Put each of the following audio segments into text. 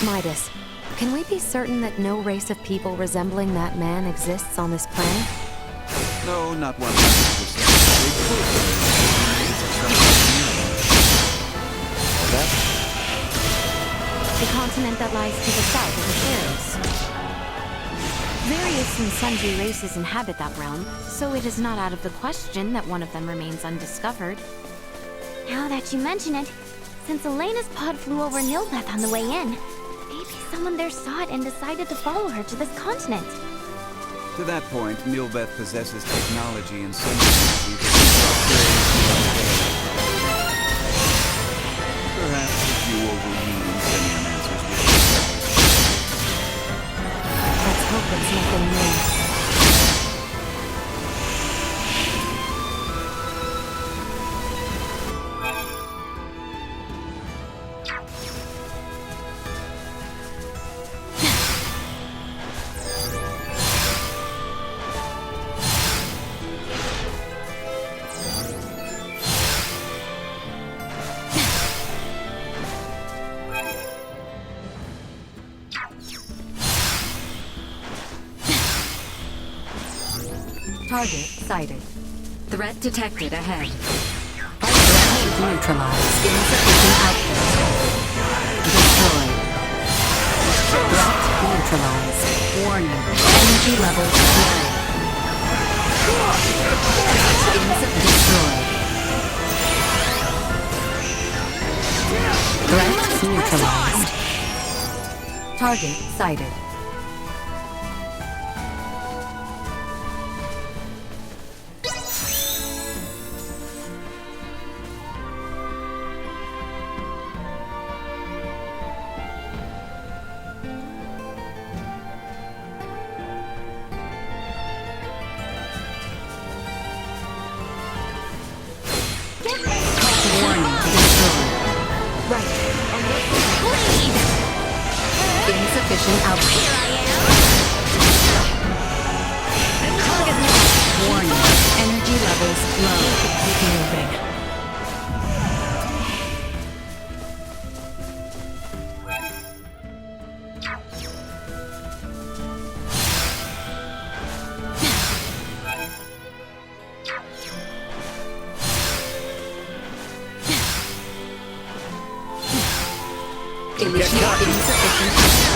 Midas, can we be certain that no race of people resembling that man exists on this planet? No, not 100%. They could be remains of some that? The continent that lies to the south of the Faroes. Various and sundry races inhabit that realm, so it is not out of the question that one of them remains undiscovered. Now that you mention it, since Elena's pod flew over Nilbeth on the way in, maybe someone there saw it and decided to follow her to this continent. To that point, Nilbeth possesses technology and sentiency that keeps our prey to our Perhaps a few overweening semi-answers will Let's hope it's nothing new. Target sighted. Threat detected ahead. Threat neutralized. Insufficient output. Destroyed. Threat neutralized. Warning. Energy levels low. Destroyed. Threat neutralized. Target sighted. Insufficient output. Warning. Energy levels low. Keep moving. Initiate insufficient output.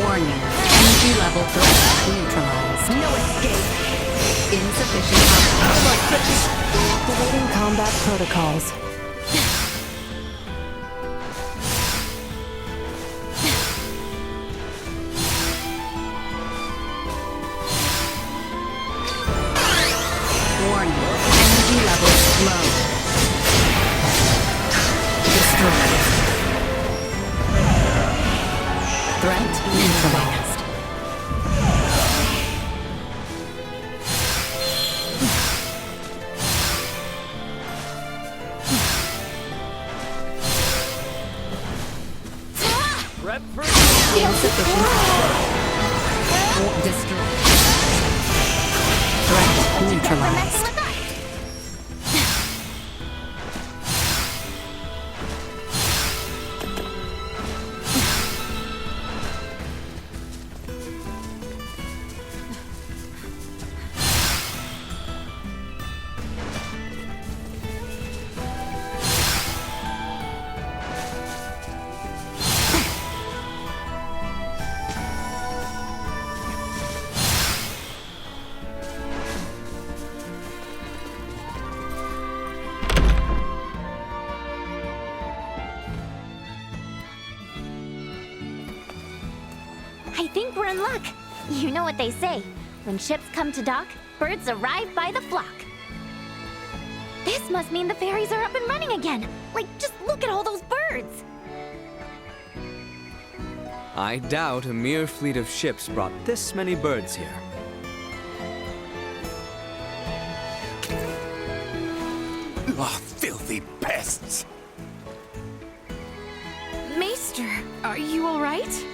Warning. Energy level threat neutralized. No escape. Insufficient output. Activating combat protocols. Warning. Energy levels low. Destroyed. Threat neutralized. Insufficient output. Destroyed. Threat neutralized. I think we're in luck. You know what they say. When ships come to dock, birds arrive by the flock. This must mean the ferries are up and running again. Like, just look at all those birds. I doubt a mere fleet of ships brought this many birds here. Oh, filthy pests! Maester, are you all right?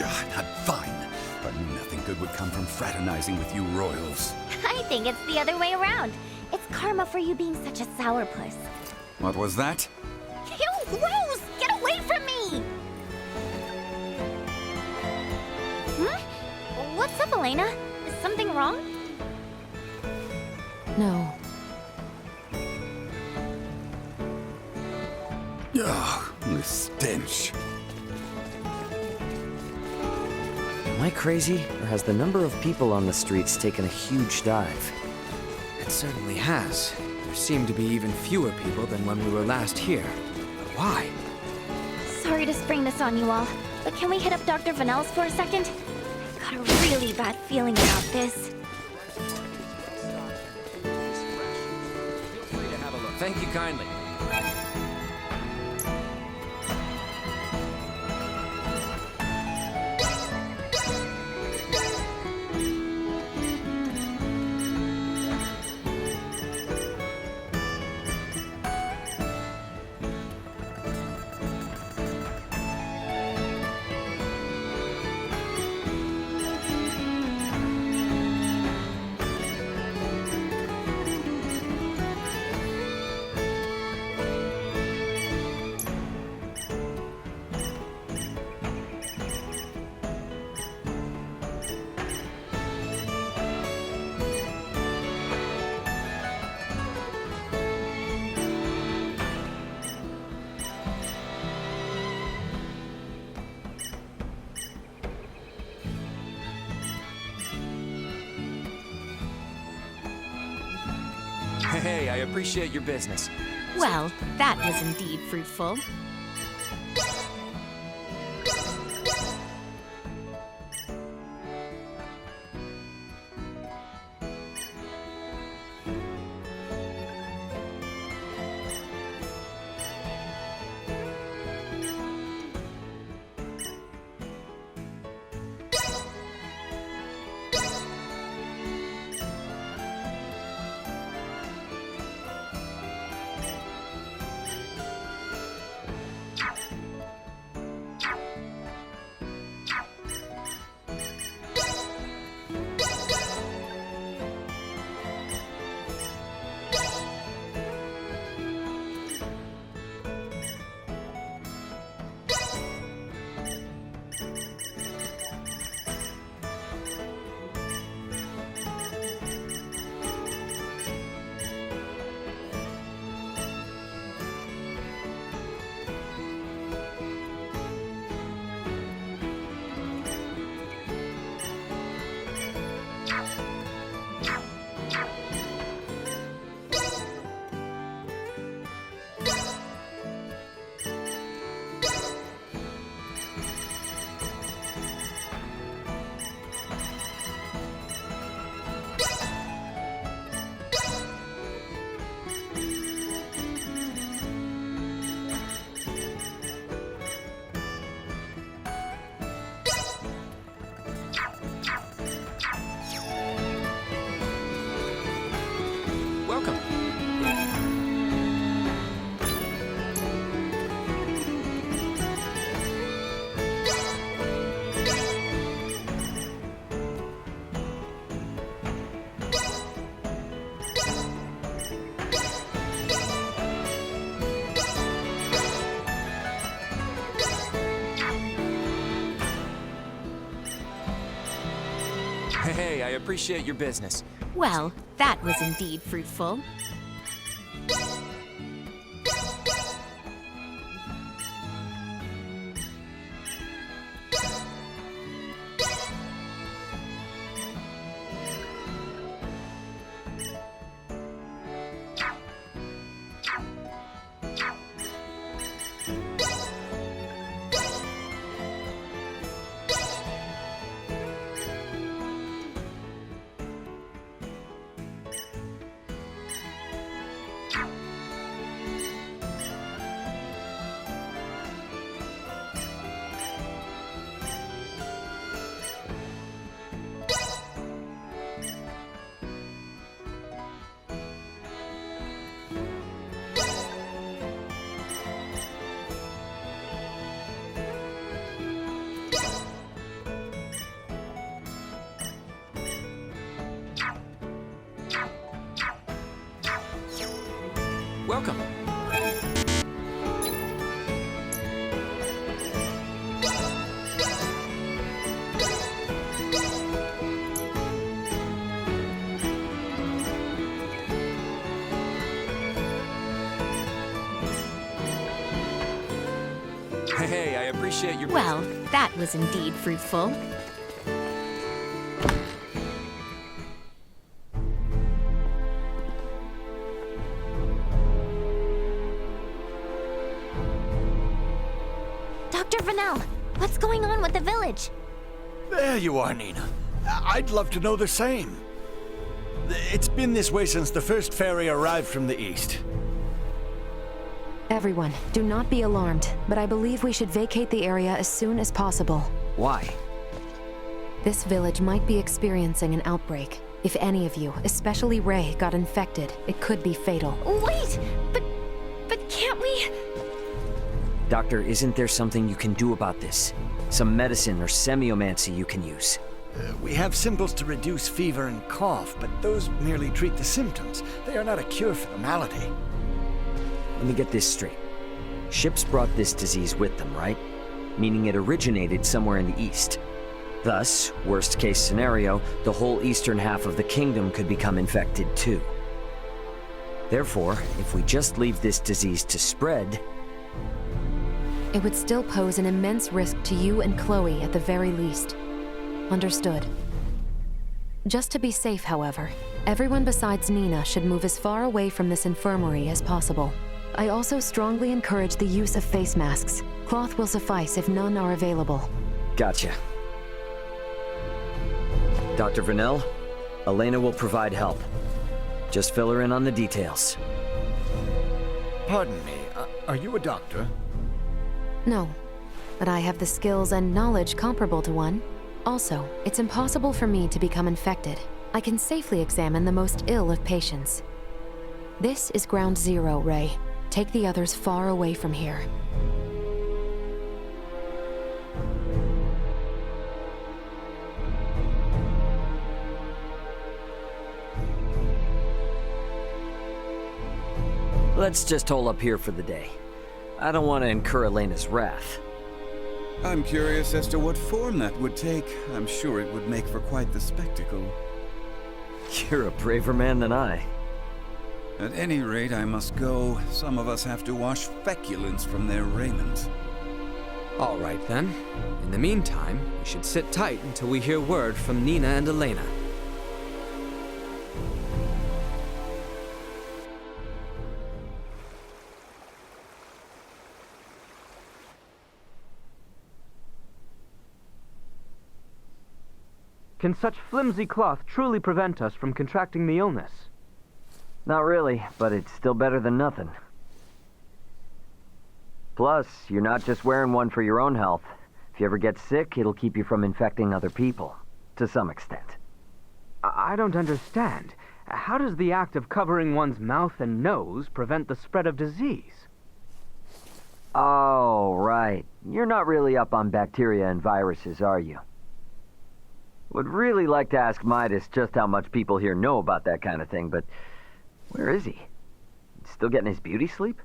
Not fine, but nothing good would come from fraternizing with you royals. I think it's the other way around. It's karma for you being such a sourpuss. What was that? Ew, gross! Get away from me! Elena? Is something wrong? No. Ugh, the stench. Am I crazy, or has the number of people on the streets taken a huge dive? It certainly has. There seem to be even fewer people than when we were last here. But why? Sorry to spring this on you all, but can we hit up Dr. Vanel's for a second? I've got a really bad feeling about this. Thank you kindly. Hey, I appreciate your business. Well, that was indeed fruitful. Welcome. Hey, I appreciate your business. Well, that was indeed fruitful. Welcome. Hey, I appreciate your... Well, that was indeed fruitful. Dr. Vanel, what's going on with the village? There you are, Nina. I'd love to know the same. It's been this way since the first ferry arrived from the east. Everyone, do not be alarmed, but I believe we should vacate the area as soon as possible. Why? This village might be experiencing an outbreak. If any of you, especially Ray, got infected, it could be fatal. Wait! But can't we... Doctor, isn't there something you can do about this? Some medicine or semiomancy you can use? We have symbols to reduce fever and cough, but those merely treat the symptoms. They are not a cure for the malady. Let me get this straight. Ships brought this disease with them, right? Meaning it originated somewhere in the east. Thus, worst case scenario, the whole eastern half of the kingdom could become infected too. Therefore, if we just leave this disease to spread... It would still pose an immense risk to you and Chloe at the very least. Understood. Just to be safe, however, everyone besides Nina should move as far away from this infirmary as possible. I also strongly encourage the use of face masks. Cloth will suffice if none are available. Gotcha. Dr. Vanel, Elena will provide help. Just fill her in on the details. Pardon me, are you a doctor? No, but I have the skills and knowledge comparable to one. Also, it's impossible for me to become infected. I can safely examine the most ill of patients. This is ground zero, Ray. Take the others far away from here. Let's just hole up here for the day. I don't want to incur Elena's wrath. I'm curious as to what form that would take. I'm sure it would make for quite the spectacle. You're a braver man than I. At any rate, I must go. Some of us have to wash feculence from their raiment. All right, then. In the meantime, we should sit tight until we hear word from Nina and Elena. Can such flimsy cloth truly prevent us from contracting the illness? Not really, but it's still better than nothing. Plus, you're not just wearing one for your own health. If you ever get sick, it'll keep you from infecting other people, to some extent. I don't understand. How does the act of covering one's mouth and nose prevent the spread of disease? Oh, right. You're not really up on bacteria and viruses, are you? Would really like to ask Midas just how much people here know about that kind of thing, but where is he? Still getting his beauty sleep?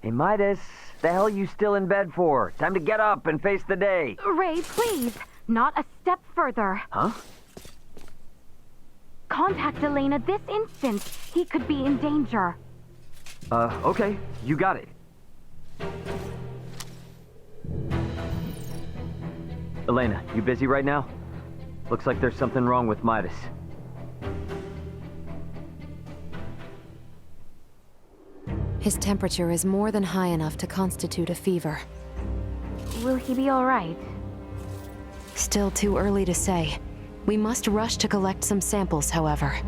Hey, Midas, the hell you still in bed for? Time to get up and face the day. Ray, please. Not a step further. Huh? Contact Elena this instant. He could be in danger. Okay. You got it. Elena, you busy right now? Looks like there's something wrong with Midas. His temperature is more than high enough to constitute a fever. Will he be all right? Still too early to say. We must rush to collect some samples, however.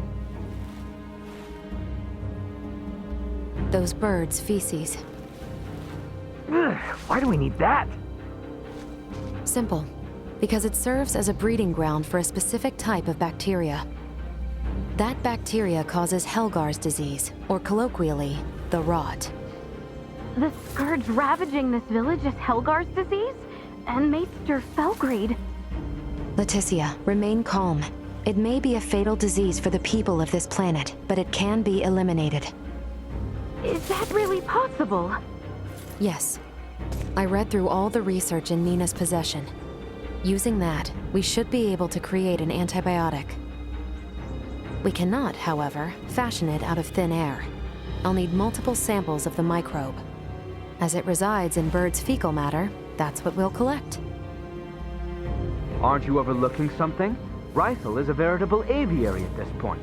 Those birds' feces. Why do we need that? Simple. Because it serves as a breeding ground for a specific type of bacteria. That bacteria causes Helgar's disease, or colloquially, the rot. The scourge ravaging this village is Helgar's disease? And Maester Felgrade. Leticia, remain calm. It may be a fatal disease for the people of this planet, but it can be eliminated. Is that really possible? Yes. I read through all the research in Nina's possession. Using that, we should be able to create an antibiotic. We cannot, however, fashion it out of thin air. I'll need multiple samples of the microbe. As it resides in birds' fecal matter, that's what we'll collect. Aren't you overlooking something? Rysel is a veritable aviary at this point.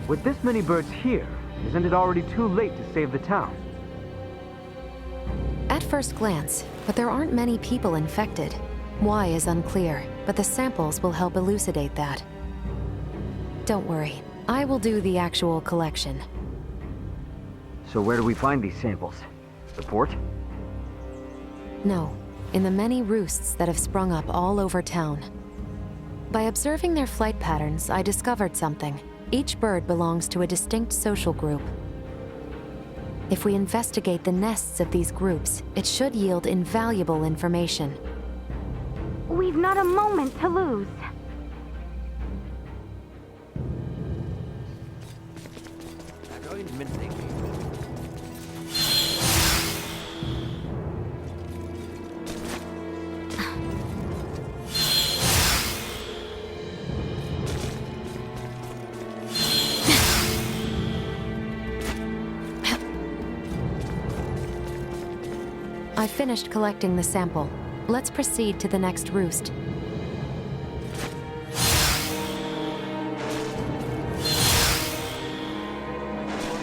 With this many birds here, isn't it already too late to save the town? At first glance, but there aren't many people infected. Why is unclear, but the samples will help elucidate that. Don't worry, I will do the actual collection. So where do we find these samples? The port? No, in the many roosts that have sprung up all over town. By observing their flight patterns, I discovered something. Each bird belongs to a distinct social group. If we investigate the nests of these groups, it should yield invaluable information. We've not a moment to lose. I finished collecting the sample. Let's proceed to the next roost.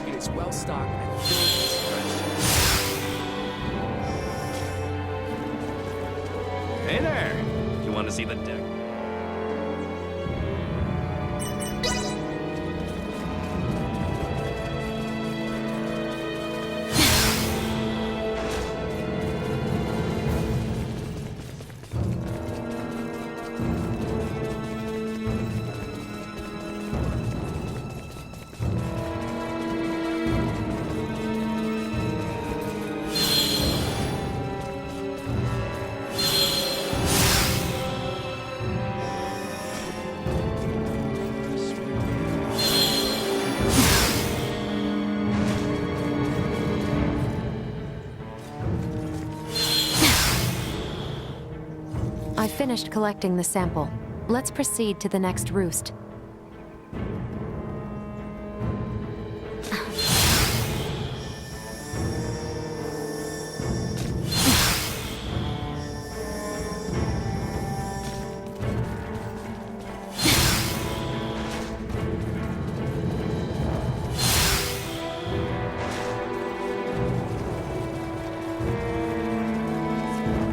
It's well stocked and filled with fresh. Hey there! You want to see the deck? I finished collecting the sample. Let's proceed to the next roost. It's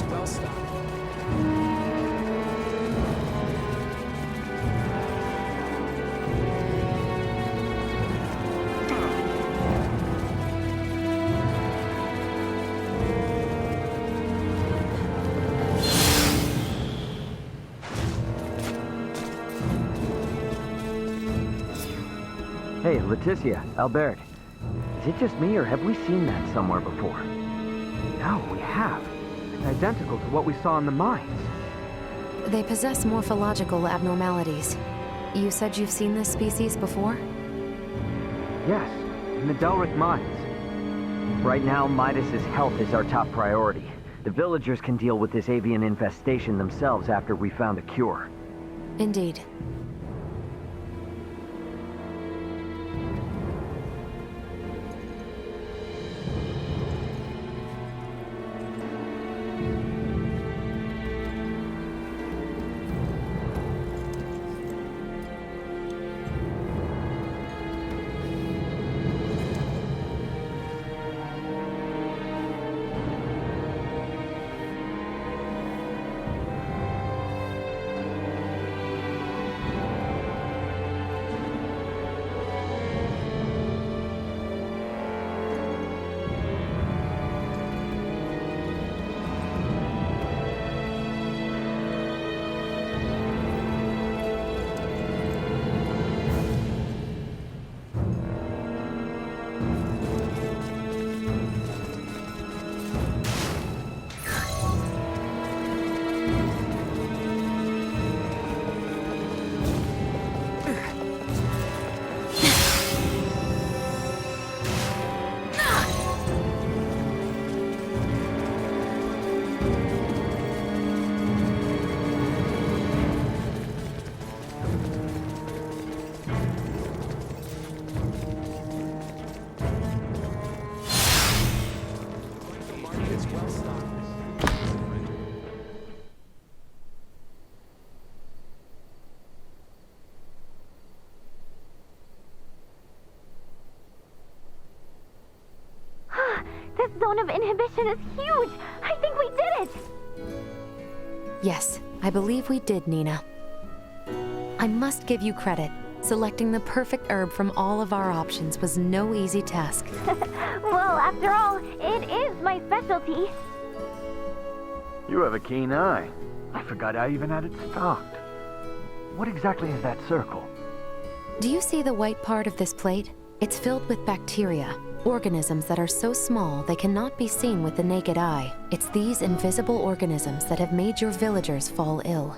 well stocked. Hey, Leticia, Albert. Is it just me, or have we seen that somewhere before? No, we have. It's identical to what we saw in the mines. They possess morphological abnormalities. You said you've seen this species before? Yes, in the Delric mines. Right now, Midas's health is our top priority. The villagers can deal with this avian infestation themselves after we found a cure. Indeed. This zone of inhibition is huge! I think we did it! Yes, I believe we did, Nina. I must give you credit. Selecting the perfect herb from all of our options was no easy task. Well, after all, it is my specialty. You have a keen eye. I forgot I even had it stocked. What exactly is that circle? Do you see the white part of this plate? It's filled with bacteria, organisms that are so small they cannot be seen with the naked eye. It's these invisible organisms that have made your villagers fall ill.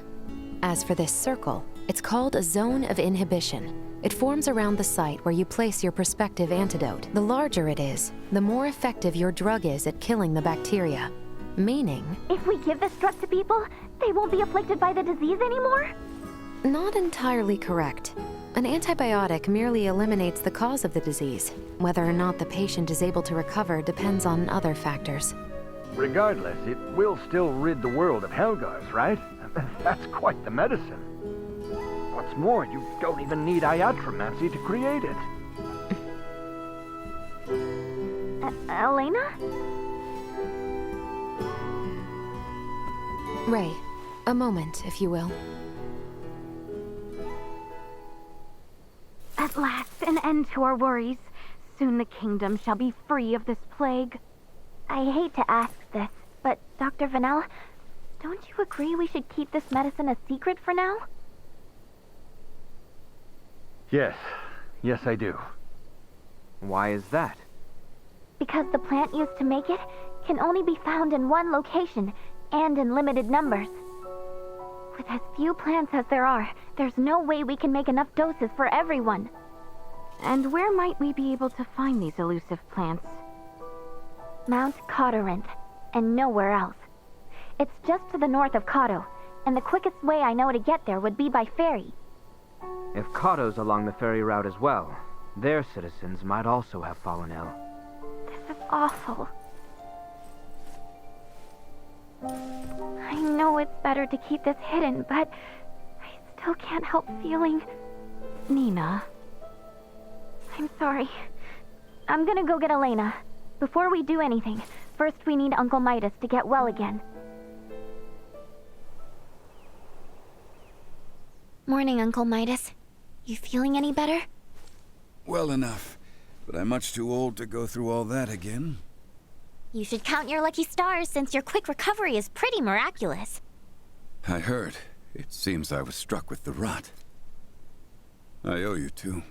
As for this circle, it's called a zone of inhibition. It forms around the site where you place your prospective antidote. The larger it is, the more effective your drug is at killing the bacteria. Meaning... If we give this drug to people, they won't be afflicted by the disease anymore? Not entirely correct. An antibiotic merely eliminates the cause of the disease. Whether or not the patient is able to recover depends on other factors. Regardless, it will still rid the world of Helgars, right? That's quite the medicine. What's more, you don't even need iatromancy to create it. Elena? Ray, a moment, if you will. At last, an end to our worries. Soon the kingdom shall be free of this plague. I hate to ask this, but Dr. Vanel, don't you agree we should keep this medicine a secret for now? Yes. Yes, I do. Why is that? Because the plant used to make it can only be found in one location, and in limited numbers. With as few plants as there are, there's no way we can make enough doses for everyone. And where might we be able to find these elusive plants? Mount Cotteranth, and nowhere else. It's just to the north of Kato, and the quickest way I know to get there would be by ferry. If Kato's along the ferry route as well, their citizens might also have fallen ill. This is awful. I know it's better to keep this hidden, but I still can't help feeling... Nina. I'm sorry. I'm gonna go get Elena. Before we do anything, first we need Uncle Midas to get well again. Morning, Uncle Midas. You feeling any better? Well enough, but I'm much too old to go through all that again. You should count your lucky stars since your quick recovery is pretty miraculous. I heard. It seems I was struck with the rot. I owe you two.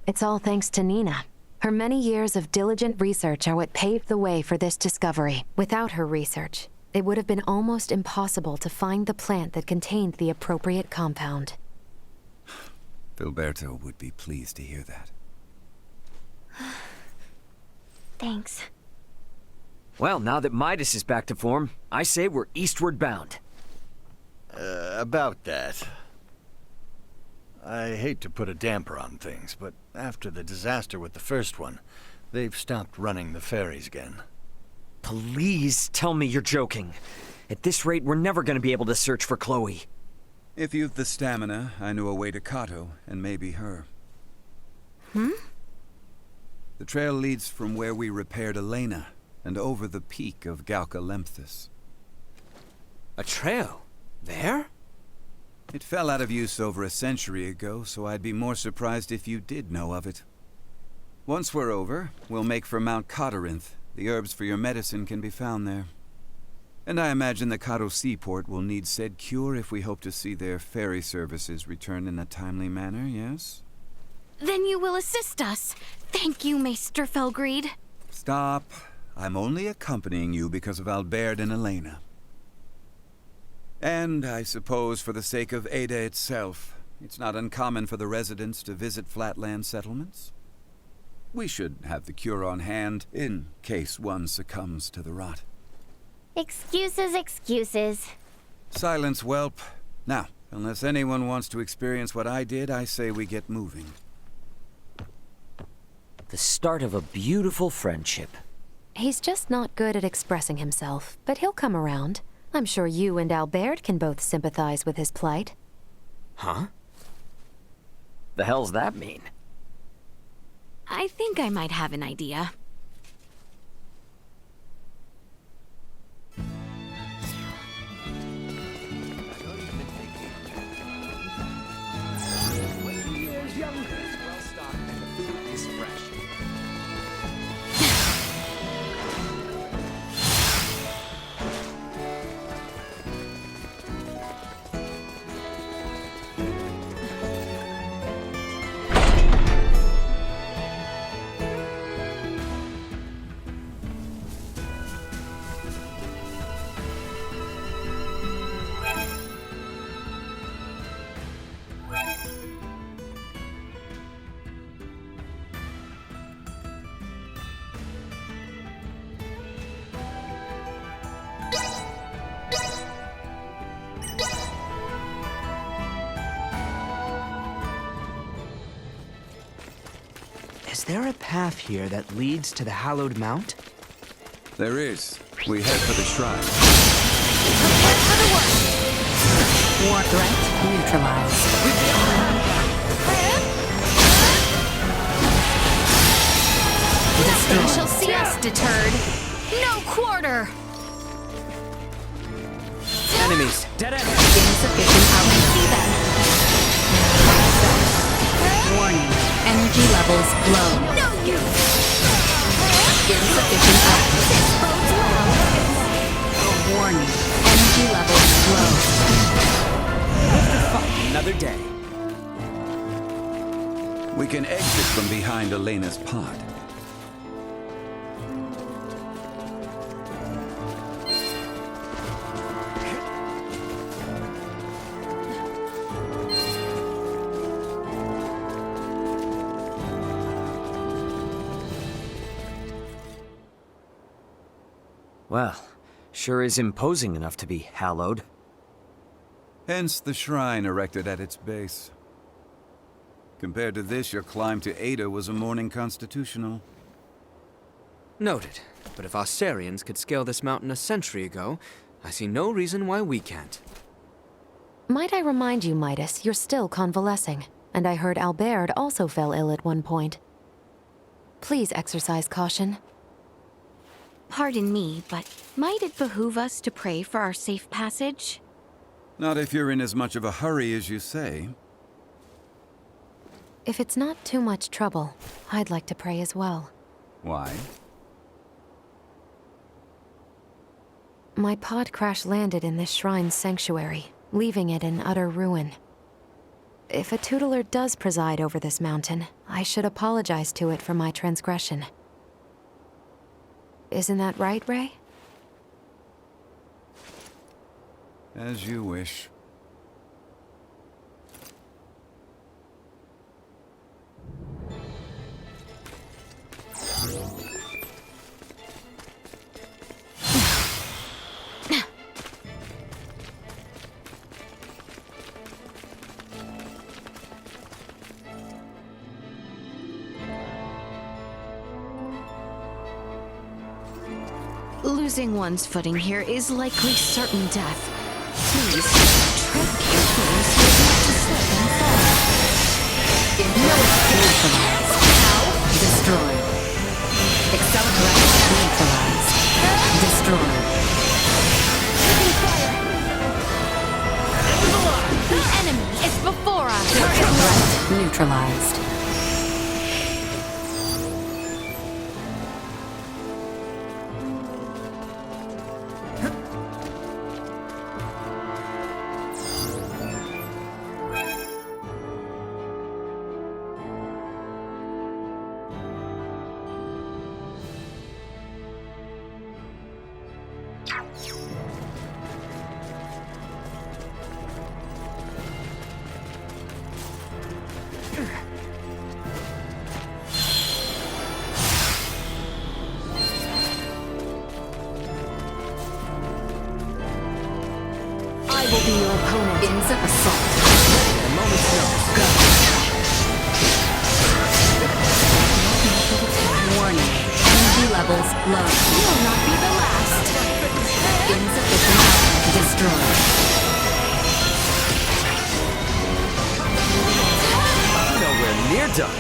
It's all thanks to Nina. Her many years of diligent research are what paved the way for this discovery. Without her research, it would have been almost impossible to find the plant that contained the appropriate compound. Filberto would be pleased to hear that. Thanks. Well, now that Midas is back to form, I say we're eastward bound. About that. I hate to put a damper on things, but after the disaster with the first one, they've stopped running the ferries again. Please tell me you're joking. At this rate, we're never going to be able to search for Chloe. If you've the stamina, I know a way to Kato, and maybe her. The trail leads from where we repaired Elena, and over the peak of Galca-Lemphis. A trail? There? It fell out of use over a century ago, so I'd be more surprised if you did know of it. Once we're over, we'll make for Mount Cotteranth. The herbs for your medicine can be found there. And I imagine the Kato seaport will need said cure if we hope to see their ferry services return in a timely manner, yes? Then you will assist us. Thank you, Maester Felgreed. Stop. I'm only accompanying you because of Albert and Elena. And I suppose for the sake of Ada itself, it's not uncommon for the residents to visit flatland settlements. We should have the cure on hand in case one succumbs to the rot. Excuses, excuses. Silence, whelp. Now, unless anyone wants to experience what I did, I say we get moving. The start of a beautiful friendship. He's just not good at expressing himself, but he'll come around. I'm sure you and Albert can both sympathize with his plight. Huh? The hell's that mean? I think I might have an idea. Is there a path here that leads to the Hallowed Mount? There is. We head for the shrine. War threat neutralized. They shall see us deterred. No quarter! Enemies! Dead end! Insufficient power. See them. Warning. Energy levels low. No use! Insufficient power. This bodes well. Warning. Energy levels low. Another day. We can exit from behind Elena's pod. Well, sure is imposing enough to be hallowed. Hence the shrine erected at its base. Compared to this, your climb to Ada was a morning constitutional. Noted. But if Australians could scale this mountain a century ago, I see no reason why we can't. Might I remind you, Midas, you're still convalescing, and I heard Albert also fell ill at one point. Please exercise caution. Pardon me, but might it behoove us to pray for our safe passage? Not if you're in as much of a hurry as you say. If it's not too much trouble, I'd like to pray as well. Why? My pod crash landed in this shrine's sanctuary, leaving it in utter ruin. If a tutelar does preside over this mountain, I should apologize to it for my transgression. Isn't that right, Ray? As you wish. Losing one's footing here is likely certain death. Please, tread carefully so as not to slip and fall. Neutralized. How? Destroyed. Accelerate. Neutralized. Destroyed. The enemy is before us! Threat neutralized. I will be your opponent. Into assault. A moment's notice. Go. Warning. Energy level levels low. You'll not be the last. Insufficient output destroyed. Nowhere near done.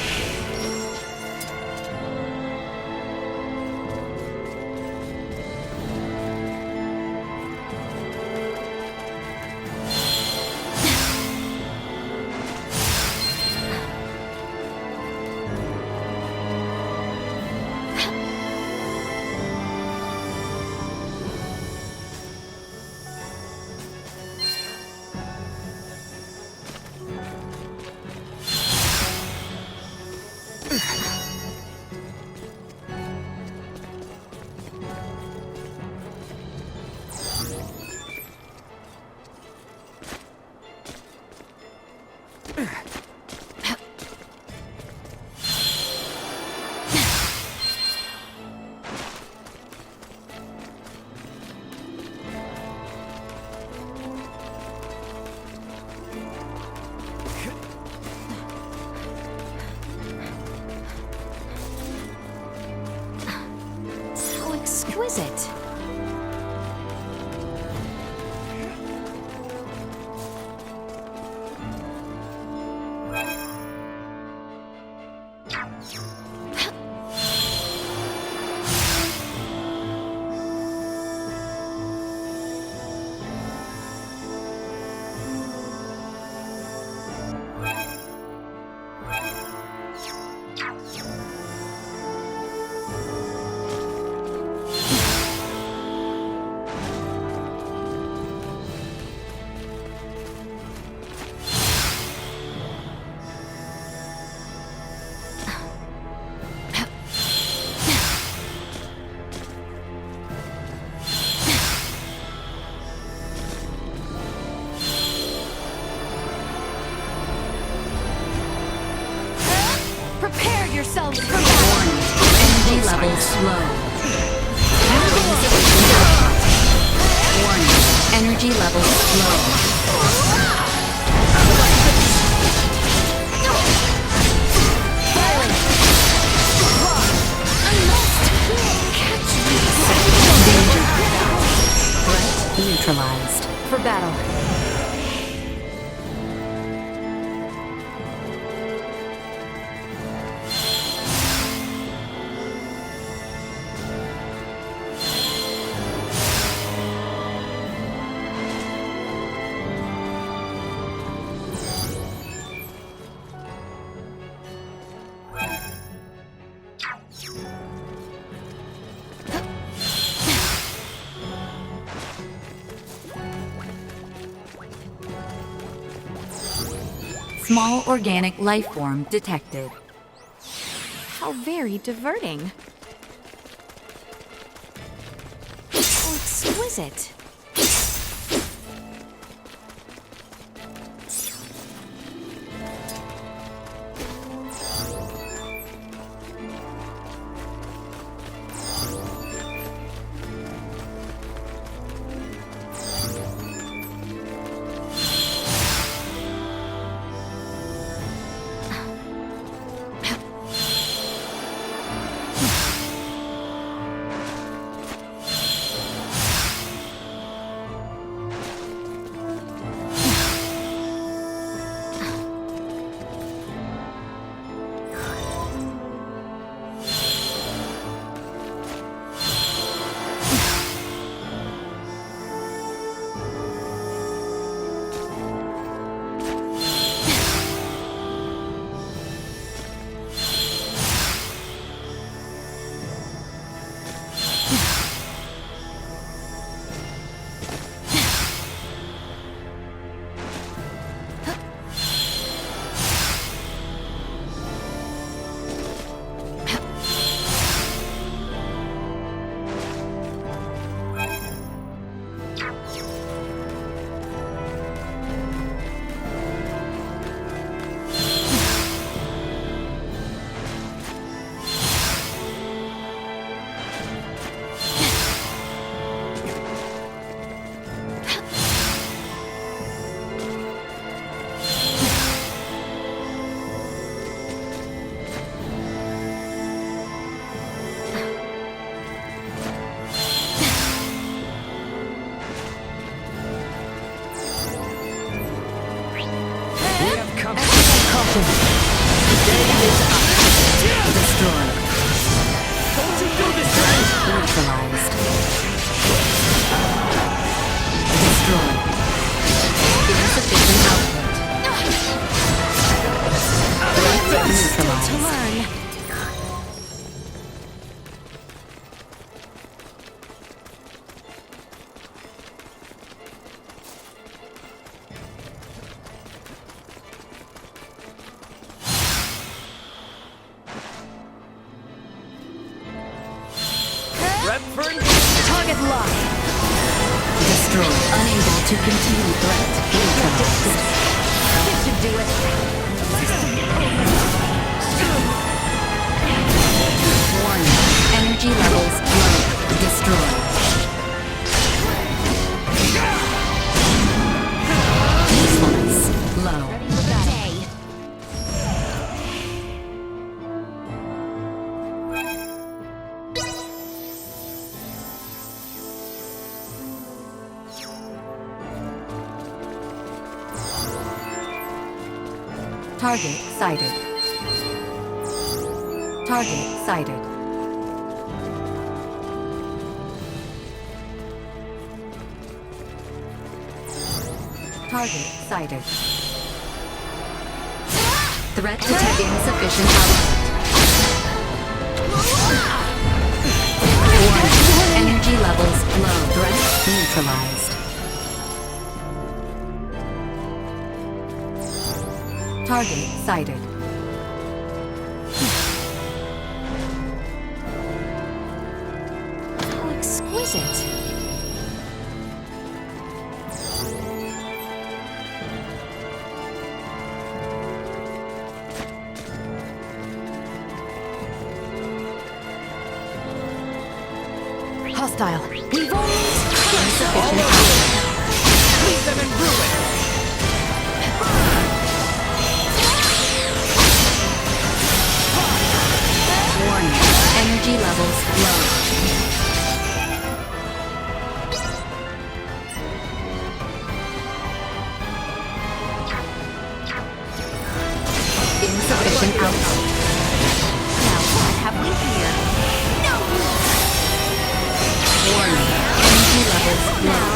How exquisite. Prepare yourselves for battle. Energy levels low. Warning. Energy levels low. Danger. Threat neutralized. For battle. Small organic life form detected. How very diverting. How exquisite. Ship. Destroyed. Neutralized. Destroyed. Insufficient output. Neutralized. To learn. Target locked. Destroyed. Unable to continue threat. Neutralized. This should do it. Warning. Energy levels low. Destroyed. Usefulness low. Target sighted. Target sighted. Target sighted. Threat detected. Insufficient output. Warning. Energy levels low. Threat neutralized. Target sighted. How exquisite. Hostile. We've almost Insufficient output. Leave them in ruin! Warning. Energy levels low. Insufficient output. Now what have we here? Warning. Energy levels low.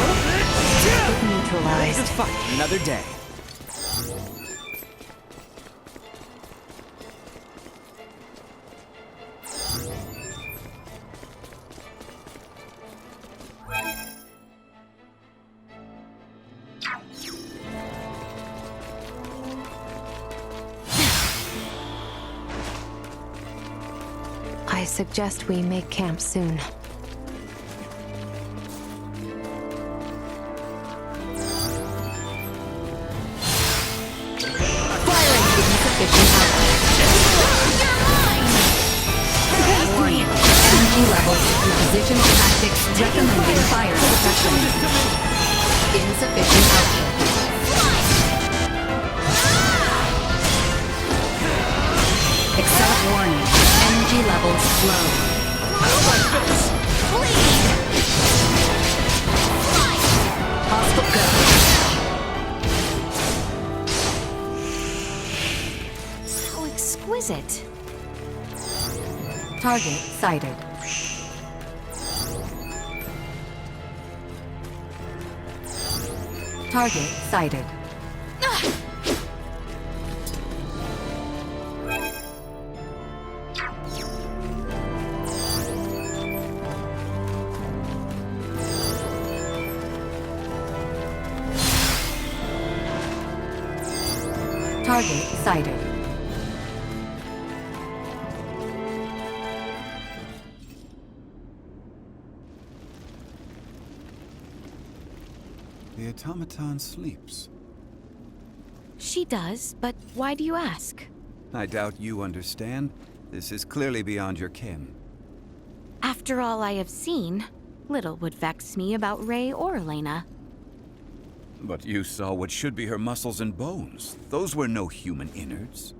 Neutralized. Fight another day. I suggest we make camp soon. Firing insufficient output. Warning. Energy levels and positional tactics recommending fire suppression. Insufficient output. Accept warning. Energy levels low. Hostile go. How exquisite. Target sighted. Target sighted. Target sighted. The automaton sleeps. She does, but why do you ask? I doubt you understand. This is clearly beyond your ken. After all I have seen, little would vex me about Ray or Elena. But you saw what should be her muscles and bones. Those were no human innards.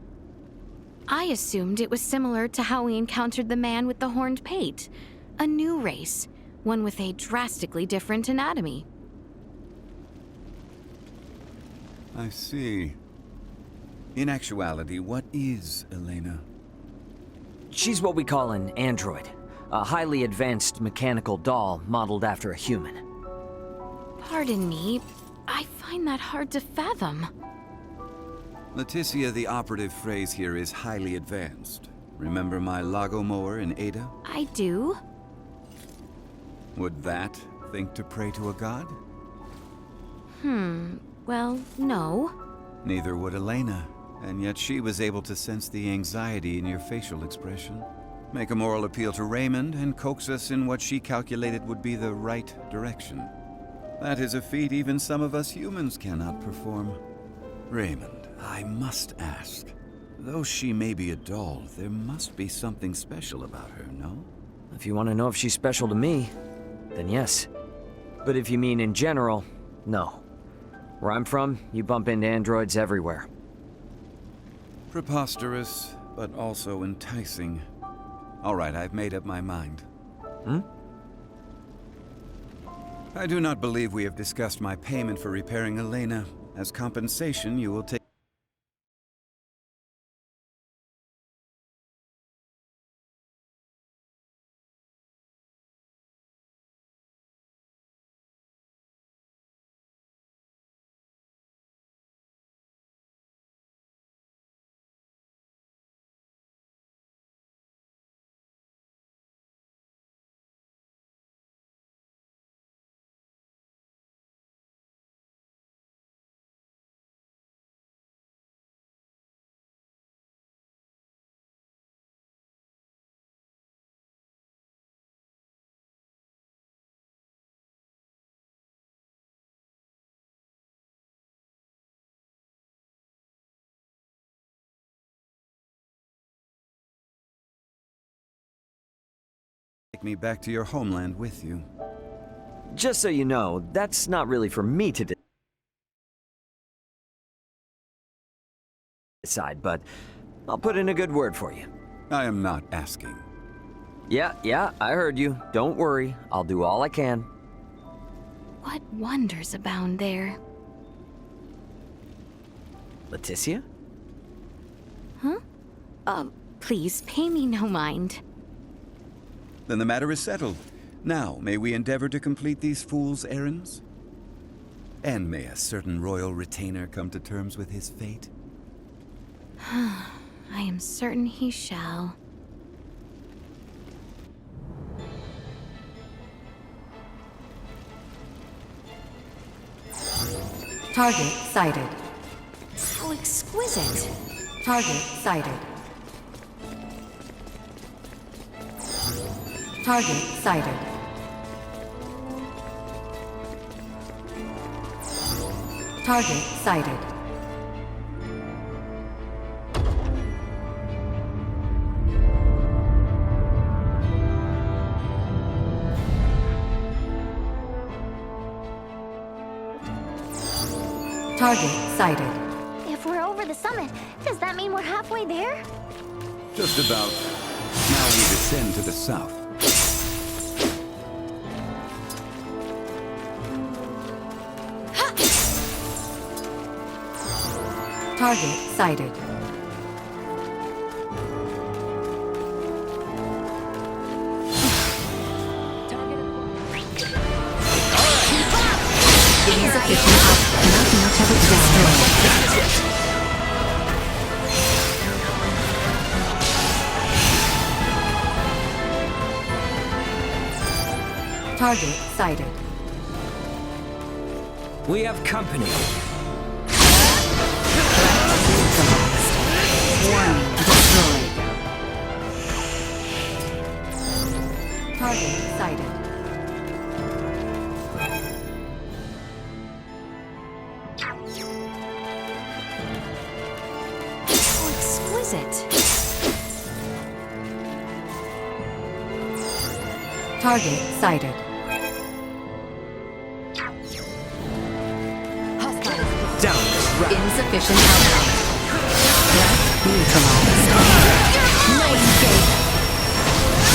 I assumed it was similar to how we encountered the man with the horned pate. A new race, one with a drastically different anatomy. I see. In actuality, what is Elena? She's what we call an android. A highly advanced mechanical doll modeled after a human. Pardon me, I find that hard to fathom. Leticia, the operative phrase here is highly advanced. Remember my Lagomore in Ada? I do. Would that think to pray to a god? Well, no. Neither would Elena, and yet she was able to sense the anxiety in your facial expression, make a moral appeal to Raymond, and coax us in what she calculated would be the right direction. That is a feat even some of us humans cannot perform. Raymond, I must ask, though she may be a doll, there must be something special about her, no? If you want to know if she's special to me, then yes. But if you mean in general, no. Where I'm from, you bump into androids everywhere. Preposterous, but also enticing. All right, I've made up my mind. I do not believe we have discussed my payment for repairing Elena. As compensation, you will take... Take me back to your homeland with you. Just so you know, that's not really for me to decide, but I'll put in a good word for you. I am not asking. Yeah, I heard you. Don't worry, I'll do all I can. What wonders abound there? Leticia? Please, pay me no mind. Then the matter is settled. Now, may we endeavor to complete these fools' errands? And may a certain royal retainer come to terms with his fate? I am certain he shall. Target sighted. How exquisite! Target sighted. Target sighted. Target sighted. Target sighted. If we're over the summit, does that mean we're halfway there? Just about. Now we descend to the south. Target sighted. Insufficient output. Not much of it destroyed. Target sighted. We have company. Warning. Destroyed. Target sighted. How exquisite! Target sighted. Down this route. Insufficient output. Threat neutralized.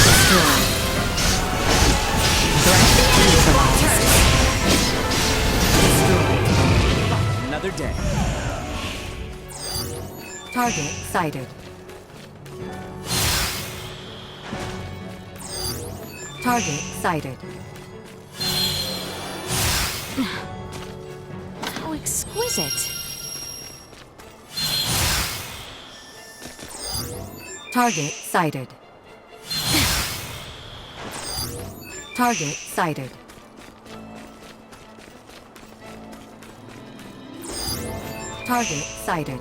Destroyed. Threat neutralized. Destroyed. Another day. Target sighted. Target sighted. How exquisite. Target sighted. Target sighted. Target sighted.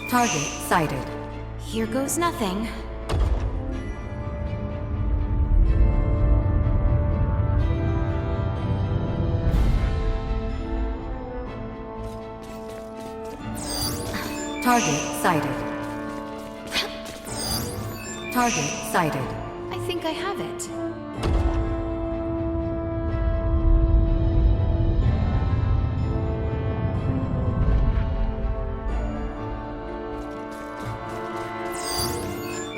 Target sighted. Here goes nothing. Target sighted. Target sighted. I think I have it.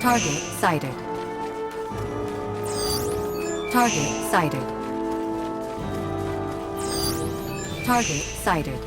Target sighted. Target sighted. Target sighted.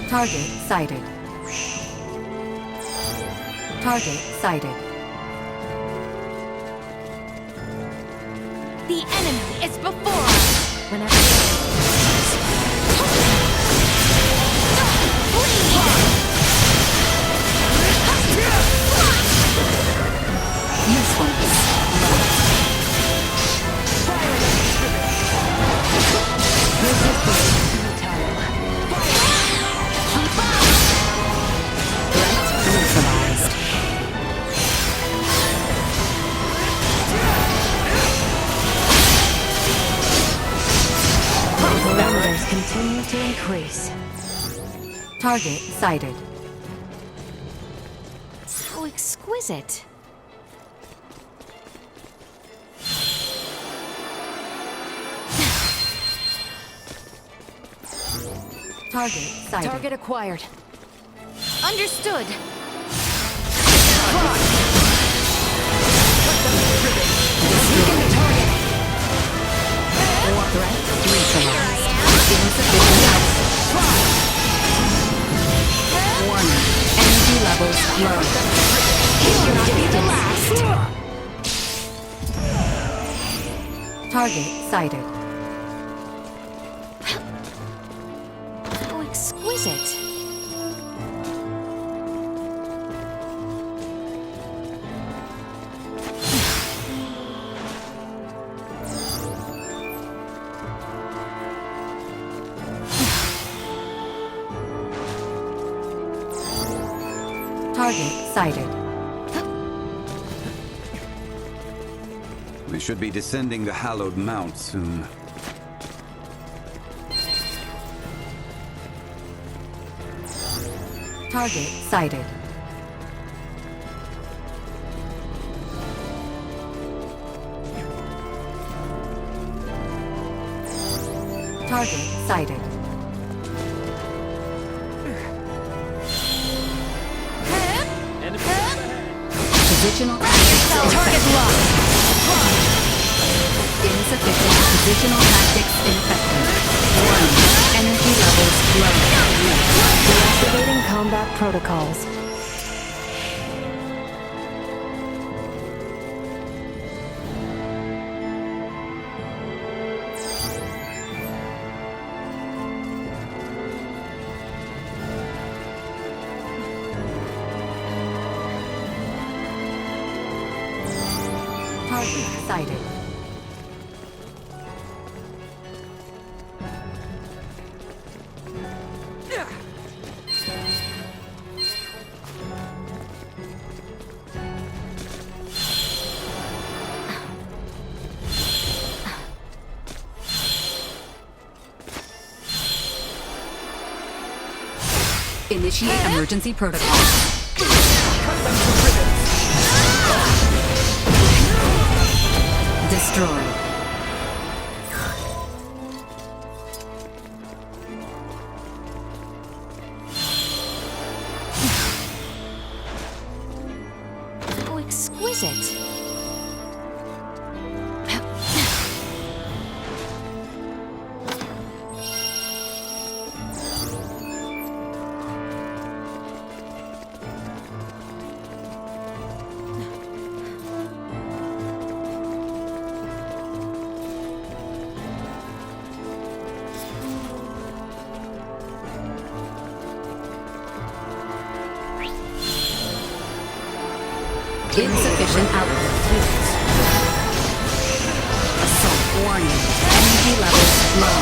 Target sighted. Target sighted. The enemy is before us! Whenever numbers continue to increase. Target sighted. How exquisite. Target sighted. Target acquired. Understood. Threat neutralized. Insufficient access. Warning. Energy levels low. He will not be the last. Target sighted. How exquisite. Target sighted. We should be descending the hallowed mount soon. Target sighted. Target sighted. Positional tactics Target locked. insufficient. Positional tactics ineffective. Warning. Energy levels low. Deactivating combat protocols. Target sighted. Initiate emergency protocol. Destroy. Oh, exquisite. Insufficient output. Assault warning. Energy levels low.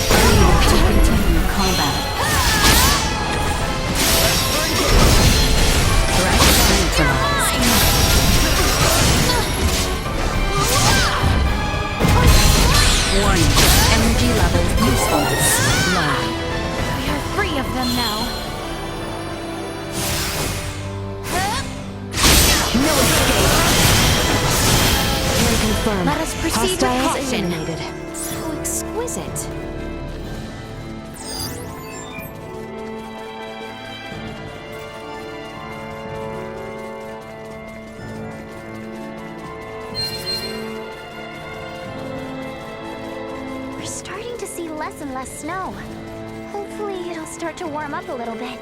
Unable to continue combat. Threat neutralized. Warning. Energy levels usefulness low. We are free of them now. No escape. Can confirm. Let us proceed with Hostiles caution. eliminated. So exquisite. We're starting to see less and less snow. Hopefully, it'll start to warm up a little bit.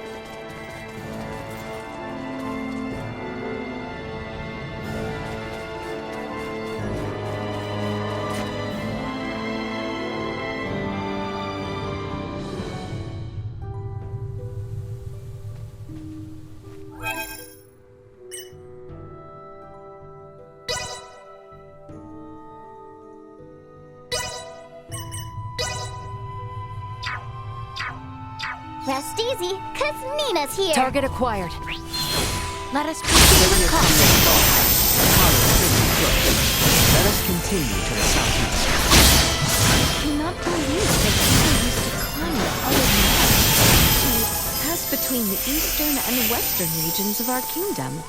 Rest easy, 'cause Nina's here. Target acquired. Let us proceed with caution. Let us continue to the southeast. I cannot believe that people used to climb the olive mountain to pass between the eastern and western regions of our kingdom.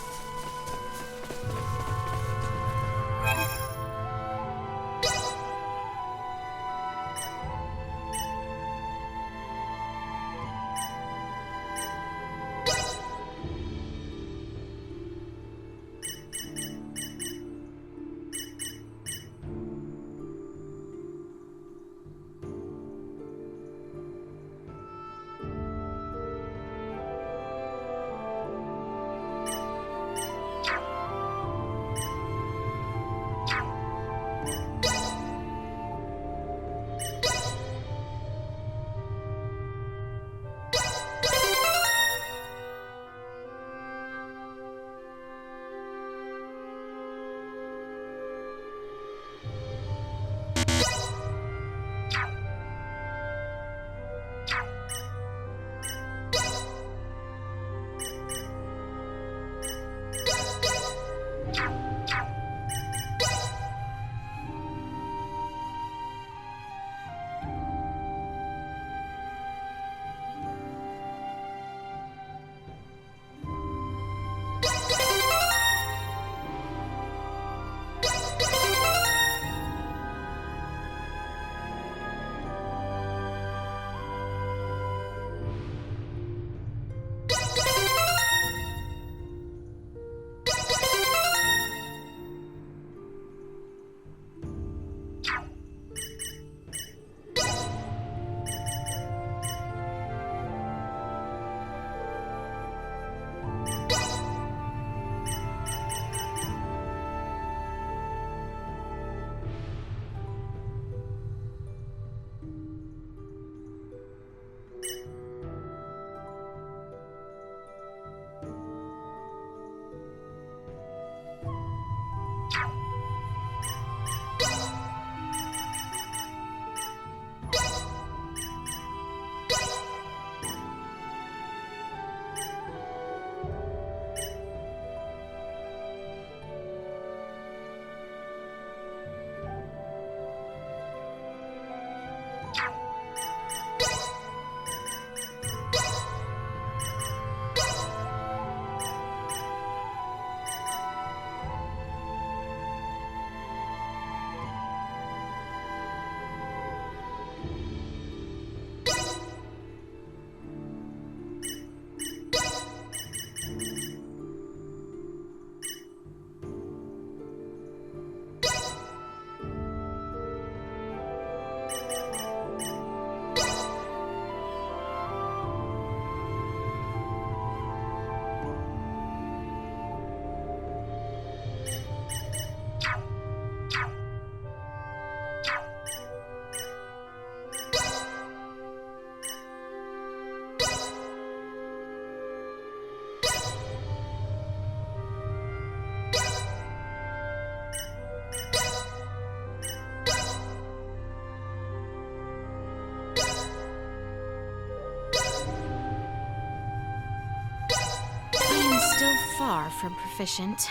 far from proficient.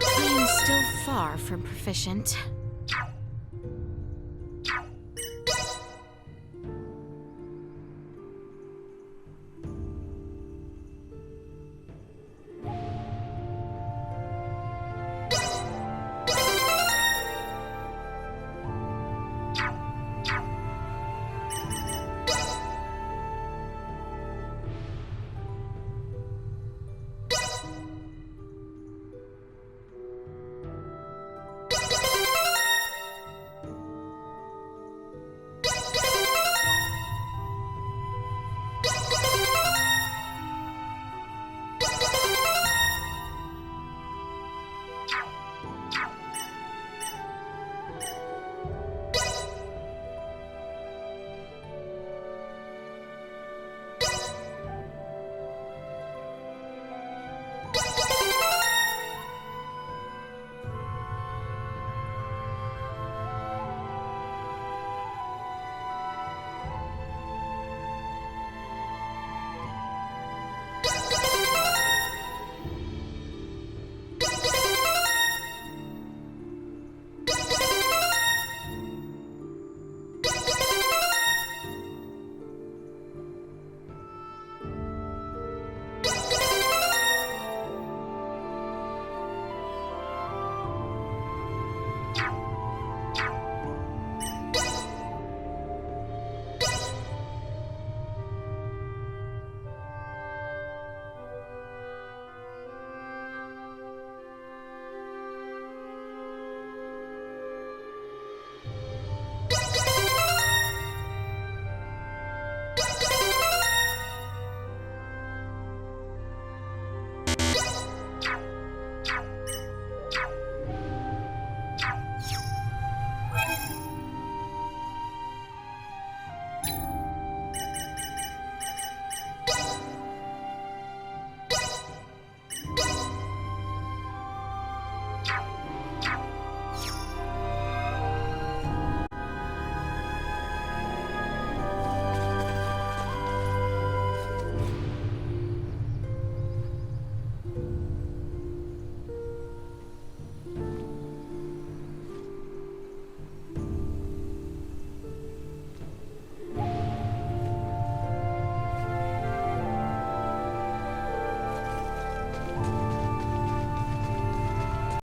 I am still far from proficient.